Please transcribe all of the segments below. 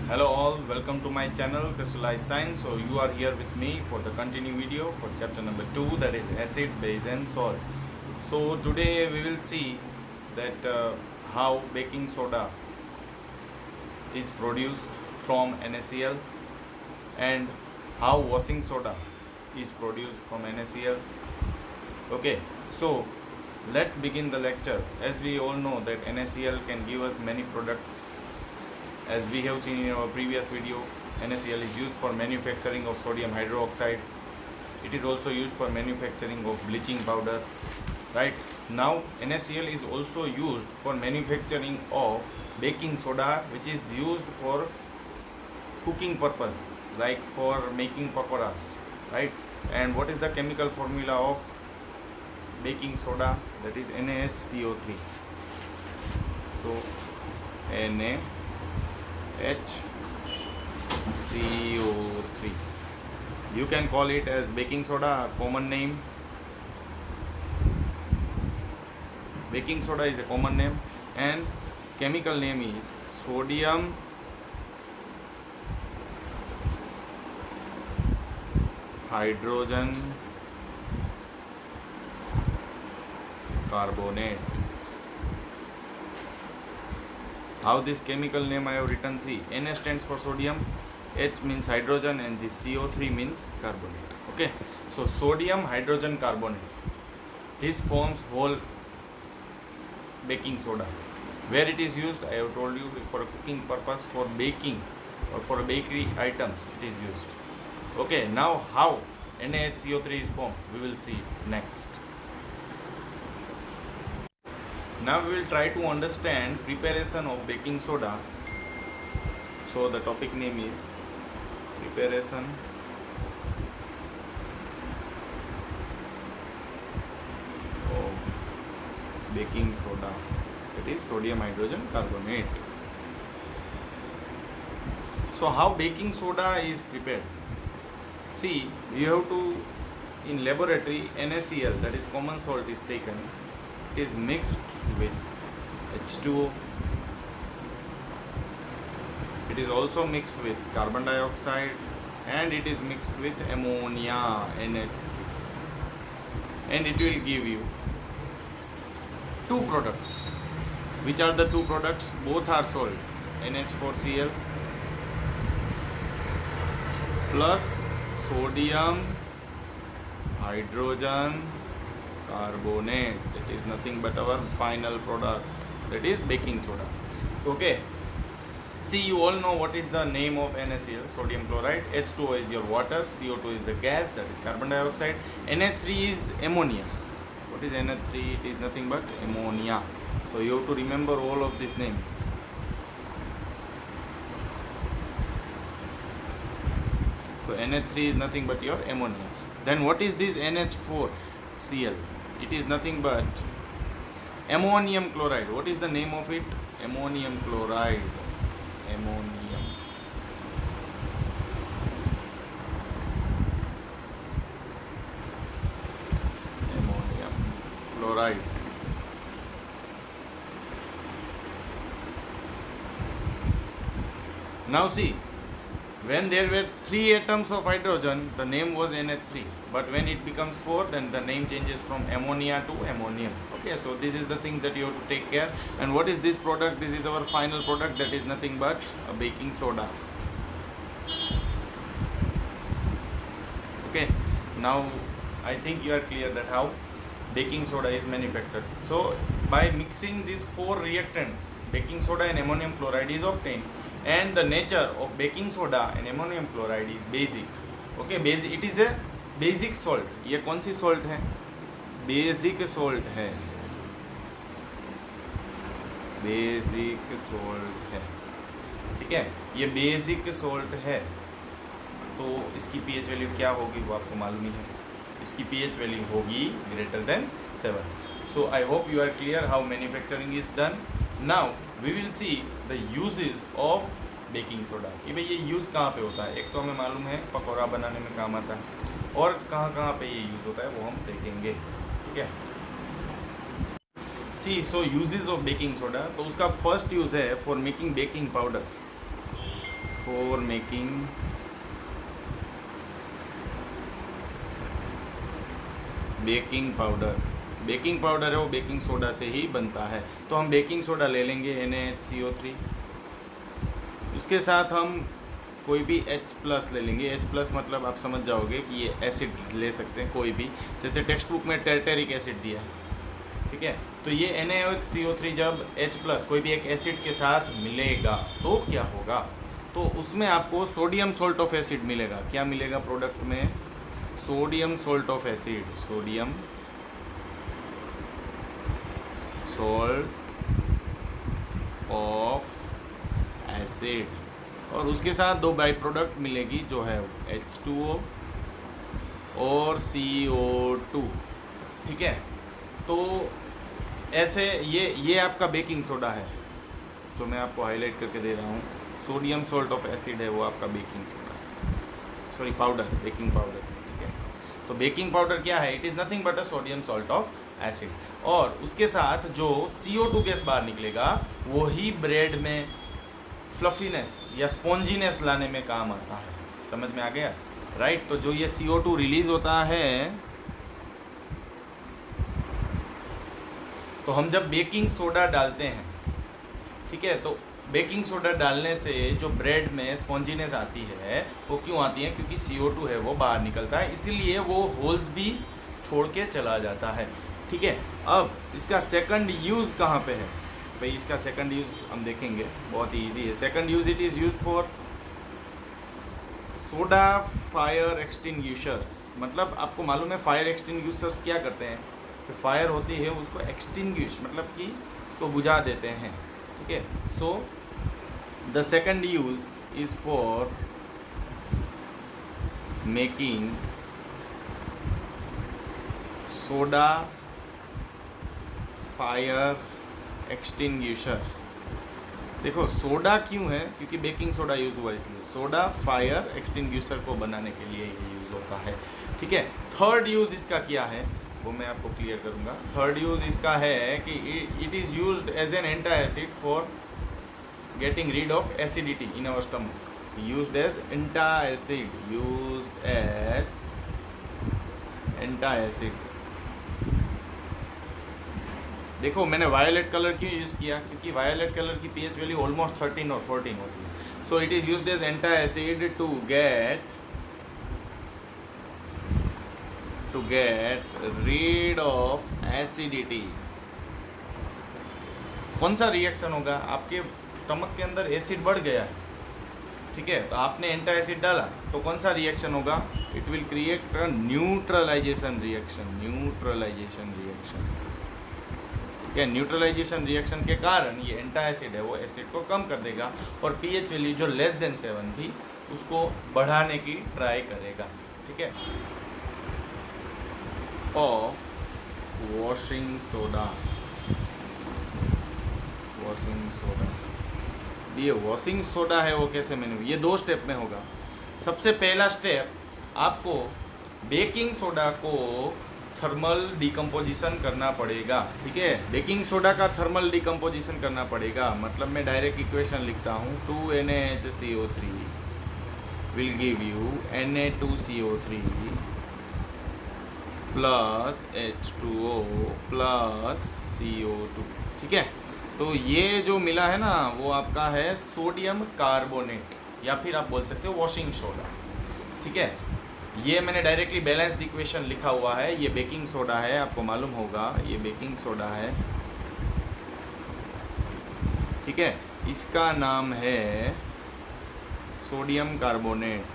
Hello all, welcome to my channel Crystallized Science. So you are here with me for the continuing video for chapter number 2, that is acid, base and salt. So today we will see that how baking soda is produced from NaCl and how washing soda is produced from NaCl. Okay, so let's begin the lecture. As we all know that NaCl can give us many products. As we have seen in our previous video, NaCl is used for manufacturing of sodium hydroxide. It is also used for manufacturing of bleaching powder. Right now, NaCl is also used for manufacturing of baking soda, which is used for cooking purpose, like for making pakoras. Right? And what is the chemical formula of baking soda? That is NaHCO3. So NaHCO3. You can call it as baking soda, common name. Baking soda is a common name, and chemical name is sodium hydrogen carbonate. How this chemical name I have written? See, Na stands for sodium, H means hydrogen, and this CO3 means carbonate. Okay, so sodium hydrogen carbonate, this forms whole baking soda. Where it is used, I have told you, for a cooking purpose, for baking or for bakery items it is used. Okay, now how NaHCO3 is formed, we will see next. Now we will try to understand preparation of baking soda. So the topic name is preparation of baking soda, that is sodium hydrogen carbonate. So how baking soda is prepared? See, you have to, in laboratory, NaCl, that is common salt, is taken. It is mixed with H2O. It is also mixed with carbon dioxide, and it is mixed with ammonia, NH3, and it will give you two products. Which are the two products? Both are salt, NH4Cl plus sodium hydrogen carbonate. That is nothing but our final product, that is baking soda. Okay, see, you all know what is the name of NaCl, sodium chloride. H2O is your water, CO2 is the gas, that is carbon dioxide, NH3 is ammonia. What is NH3? It is nothing but ammonia. So you have to remember all of this name. So NH3 is nothing but your ammonia. Then what is this NH4Cl? It is nothing but ammonium chloride. What is the name of it? Ammonium chloride. Ammonium chloride. Now see, when there were 3 atoms of hydrogen, the name was NH3. But when it becomes 4, then the name changes from ammonia to ammonium. Okay, so this is the thing that you have to take care. And what is this product? This is our final product, that is nothing but a baking soda. Okay, now I think you are clear that how baking soda is manufactured. So by mixing these 4 reactants, baking soda and ammonium chloride is obtained. And the nature of baking soda and ammonium chloride is basic. Okay, basic, it is a basic salt. ये कौन सी salt है? Basic salt है. Basic salt है, ठीक है. ये basic salt है, तो इसकी पीएच वैल्यू क्या होगी वो आपको मालूम ही है. इसकी पीएच वैल्यू होगी greater than 7. So I hope you are clear how manufacturing is done. Now we will see the uses of baking soda, कि भाई ये यूज़ कहाँ पे होता है. एक तो हमें मालूम है पकौड़ा बनाने में काम आता है, और कहाँ कहाँ पे ये यूज़ होता है वो हम देखेंगे, ठीक है. सी, सो यूजेस ऑफ बेकिंग सोडा, तो उसका फर्स्ट यूज़ है for making baking powder. For making baking powder. Baking powder है वो बेकिंग सोडा से ही बनता है, तो हम बेकिंग सोडा ले लेंगे NaHCO3। उसके साथ हम कोई भी H+ ले लेंगे। H+ मतलब आप समझ जाओगे कि ये एसिड ले सकते हैं कोई भी, जैसे टेक्स्ट बुक में टर्टेरिक एसिड दिया है, ठीक है। तो ये NaHCO3 जब H+ कोई भी एक एसिड के साथ मिलेगा तो क्या होगा, तो उसमें आपको सोडियम सॉल्ट ऑफ एसिड मिलेगा। क्या मिलेगा प्रोडक्ट में? Sodium salt of acid, sodium salt of acid, और उसके साथ दो बाई प्रोडक्ट मिलेगी जो है H2O और CO2, ठीक है। तो ऐसे ये आपका बेकिंग सोडा है जो मैं आपको हाईलाइट करके दे रहा हूँ। सोडियम सॉल्ट ऑफ एसिड है वो आपका baking soda, sorry powder, baking powder, ठीक है। तो बेकिंग पाउडर क्या है? It is nothing but a sodium salt of acid, और उसके साथ जो CO2 गैस बाहर निकलेगा वही ब्रेड में फ्लफीनेस या स्पॉन्जीनेस लाने में काम आता है। समझ में आ गया, राइट? तो जो ये CO2 रिलीज होता है, तो हम जब बेकिंग सोडा डालते हैं, ठीक है, तो बेकिंग सोडा डालने से जो ब्रेड में स्पॉन्जीनेस आती है वो क्यों आती है? क्योंकि CO2 है वो बाहर निकलता है, इसीलिए वो होल्स भी छोड़ के चला जाता है, ठीक है। अब इसका सेकंड यूज़ कहाँ पे है भाई? इसका सेकंड यूज़ हम देखेंगे, बहुत ही ईजी है। Second use, it is use for soda fire extinguishers. मतलब आपको मालूम है फायर एक्सटिंग्विशर्स क्या करते हैं? जो फायर होती है उसको एक्सटिंग्विश मतलब कि उसको बुझा देते हैं, ठीक है। So the second use is for making soda fire extinguisher. देखो सोडा क्यों है? क्योंकि बेकिंग सोडा यूज़ हुआ इसलिए। सोडा फायर एक्सटिंग्विशर को बनाने के लिए ये यूज़ होता है, ठीक है। थर्ड यूज़ इसका क्या है वो मैं आपको क्लियर करूँगा। थर्ड यूज़ इसका है कि it is used as an antacid for getting rid of acidity in our stomach. Used as antacid, used as antacid. देखो मैंने वायलेट कलर क्यों यूज़ किया? क्योंकि वायलेट कलर की pH वैल्यू ऑलमोस्ट 13 और 14 होती है। So it is used as antacid to get rid of acidity. कौन सा रिएक्शन होगा? आपके स्टमक के अंदर एसिड बढ़ गया है, ठीक है, तो आपने एंटासिड डाला तो कौन सा रिएक्शन होगा? It will create a neutralisation reaction, neutralisation reaction, ठीक है। न्यूट्रलाइजेशन रिएक्शन के कारण ये एंटासिड है वो एसिड को कम कर देगा और pH वैल्यू जो लेस देन 7 थी उसको बढ़ाने की ट्राई करेगा, ठीक है। Of washing soda, washing soda, ये वॉशिंग सोडा है वो कैसे मैंने, ये 2 स्टेप में होगा। सबसे पहला स्टेप, आपको बेकिंग सोडा को थर्मल डिकम्पोजिशन करना पड़ेगा, ठीक है। बेकिंग सोडा का थर्मल डिकम्पोजिशन करना पड़ेगा, मतलब मैं डायरेक्ट इक्वेशन लिखता हूँ, 2NaHCO3 will give you Na2CO3 plus H2O plus CO2, ठीक है। तो ये जो मिला है ना वो आपका है सोडियम कार्बोनेट, या फिर आप बोल सकते हो वॉशिंग सोडा, ठीक है। ये मैंने डायरेक्टली बैलेंस्ड इक्वेशन लिखा हुआ है। ये बेकिंग सोडा है, आपको मालूम होगा ये बेकिंग सोडा है, ठीक है। इसका नाम है सोडियम कार्बोनेट,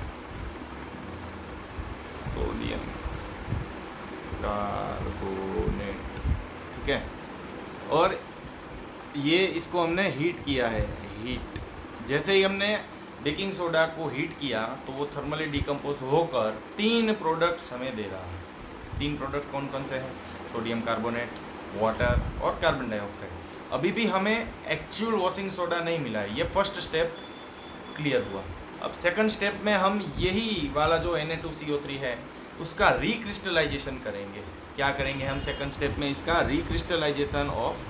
सोडियम कार्बोनेट, ठीक है। और ये इसको हमने हीट किया है, हीट। जैसे ही हमने बेकिंग सोडा को हीट किया तो वो थर्मली डिकम्पोज होकर 3 प्रोडक्ट्स हमें दे रहा है। 3 प्रोडक्ट कौन कौन से हैं? सोडियम कार्बोनेट, वाटर और कार्बन डाइऑक्साइड। अभी भी हमें एक्चुअल वॉशिंग सोडा नहीं मिला है, ये फर्स्ट स्टेप क्लियर हुआ। अब सेकंड स्टेप में हम यही वाला जो Na2CO3 है उसका रिक्रिस्टलाइजेशन करेंगे। क्या करेंगे हम सेकंड स्टेप में? इसका रिक्रिस्टलाइजेशन ऑफ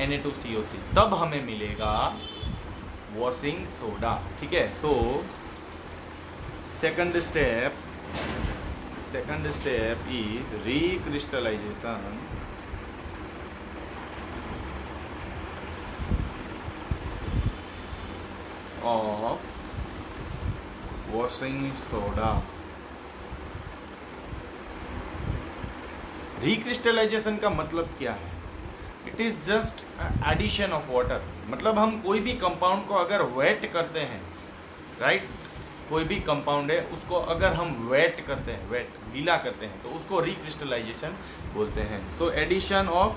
Na2CO3, तब हमें मिलेगा वॉशिंग सोडा, ठीक है। So second step is recrystallisation of washing soda. Recrystallisation का मतलब क्या है? It is just addition of water. मतलब हम कोई भी कंपाउंड को अगर वेट करते हैं, राइट, कोई भी कंपाउंड है उसको अगर हम वेट करते हैं, वेट गीला करते हैं, तो उसको रिक्रिस्टलाइजेशन बोलते हैं। So addition of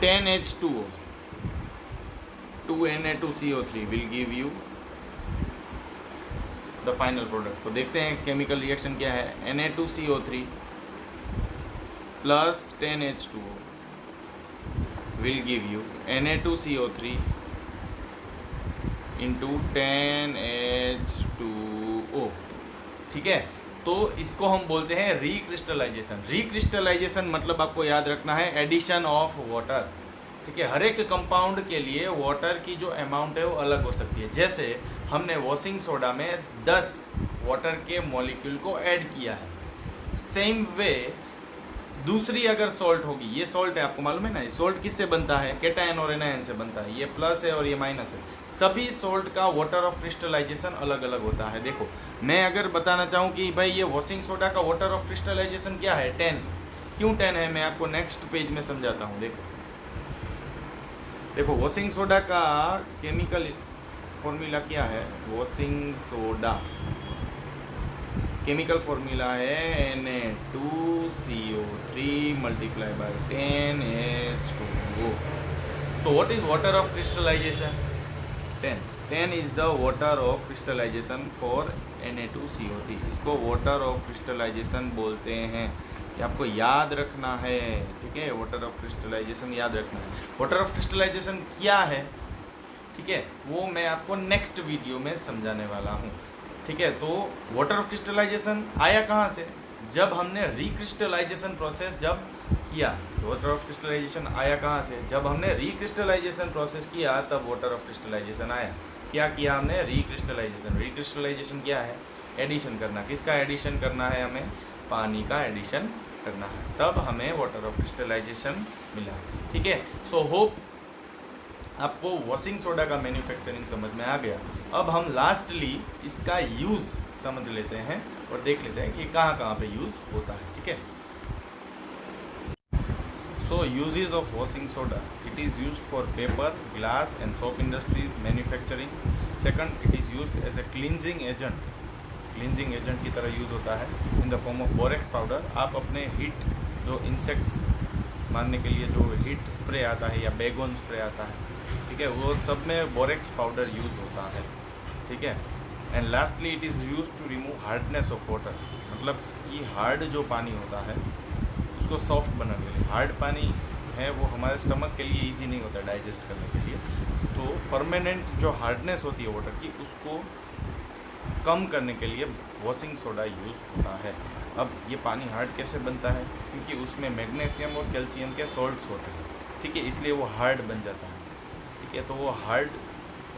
NaH2O to Na2CO3 will give you the final product. तो देखते हैं केमिकल रिएक्शन क्या है। Na2CO3 plus 10H2O will give you Na2CO3 into 10H2O, ठीक है। तो इसको हम बोलते हैं रिक्रिस्टलाइजेशन। रिक्रिस्टलाइजेशन मतलब आपको याद रखना है एडिशन ऑफ वाटर, ठीक है। हर एक कंपाउंड के लिए वाटर की जो अमाउंट है वो अलग हो सकती है। जैसे हमने वॉशिंग सोडा में 10 वाटर के मॉलिक्यूल को ऐड किया है, सेम वे दूसरी अगर सॉल्ट होगी, ये सॉल्ट है, आपको मालूम है ना, ये सॉल्ट किससे बनता है? केटायन और एनायन से बनता है। ये प्लस है और ये माइनस है। सभी सॉल्ट का वाटर ऑफ क्रिस्टलाइजेशन अलग अलग होता है। देखो, मैं अगर बताना चाहूँ कि भाई ये वॉशिंग सोडा का वाटर ऑफ क्रिस्टलाइजेशन क्या है, 10। क्यों 10 है, मैं आपको नेक्स्ट पेज में समझाता हूँ। देखो वॉशिंग सोडा का केमिकल फॉर्मूला क्या है? वॉशिंग सोडा केमिकल फॉर्मूला है Na2CO3 multiply by 10H2O। So what is water of crystallisation? 10 is the water of crystallisation for Na2CO3। इसको वाटर ऑफ क्रिस्टलाइजेशन बोलते हैं। ये आपको याद रखना है, ठीक है। वाटर ऑफ क्रिस्टलाइजेशन याद रखना है। वाटर ऑफ क्रिस्टलाइजेशन क्या है, ठीक है, वो मैं आपको नेक्स्ट वीडियो में समझाने वाला हूँ, ठीक है। तो वाटर ऑफ क्रिस्टलाइजेशन आया कहाँ से? जब हमने रिक्रिस्टलाइजेशन प्रोसेस जब किया। वाटर ऑफ क्रिस्टलाइजेशन आया कहाँ से? जब हमने रिक्रिस्टलाइजेशन प्रोसेस किया तब वाटर ऑफ क्रिस्टलाइजेशन आया। क्या किया हमने? रिक्रिस्टलाइजेशन। रिक्रिस्टलाइजेशन क्या है? एडिशन करना। किसका एडिशन करना है? हमें पानी का एडिशन करना है, तब हमें वाटर ऑफ क्रिस्टलाइजेशन मिला, ठीक है। सो होप आपको वॉशिंग सोडा का मैन्युफैक्चरिंग समझ में आ गया। अब हम लास्टली इसका यूज़ समझ लेते हैं और देख लेते हैं कि कहाँ कहाँ पे यूज़ होता है, ठीक है। So uses of washing soda, it is used for paper, glass and soap industries manufacturing. Second, it is used as a cleansing agent की तरह यूज़ होता है in the form of borax powder. आप अपने हीट जो insects मारने के लिए जो हीट स्प्रे आता है या बेगोन स्प्रे आता है, ठीक है, वो सब में बोरेक्स पाउडर यूज़ होता है, ठीक है। And lastly it is use to remove hardness of water. मतलब कि हार्ड जो पानी होता है उसको सॉफ्ट बनाने के लिए। हार्ड पानी है वो हमारे स्टमक के लिए ईजी नहीं होता डाइजेस्ट करने के लिए, तो परमानेंट जो हार्डनेस होती है वाटर की उसको कम करने के लिए वॉशिंग सोडा यूज़ होता है। अब ये पानी हार्ड कैसे बनता है? क्योंकि उसमें मैग्नीशियम और कैल्शियम के सॉल्ट्स होते हैं, ठीक है, इसलिए वो हार्ड बन जाता है, ठीक है। तो वो हार्ड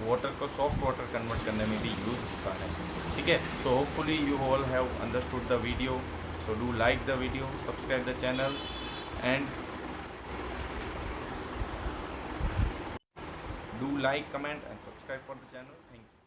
वाटर को सॉफ्ट वाटर कन्वर्ट करने में भी यूज़ होता है, ठीक है। So hopefully you all have understood the video. So do like the video, subscribe the channel and do like, comment and subscribe for the channel. Thank you.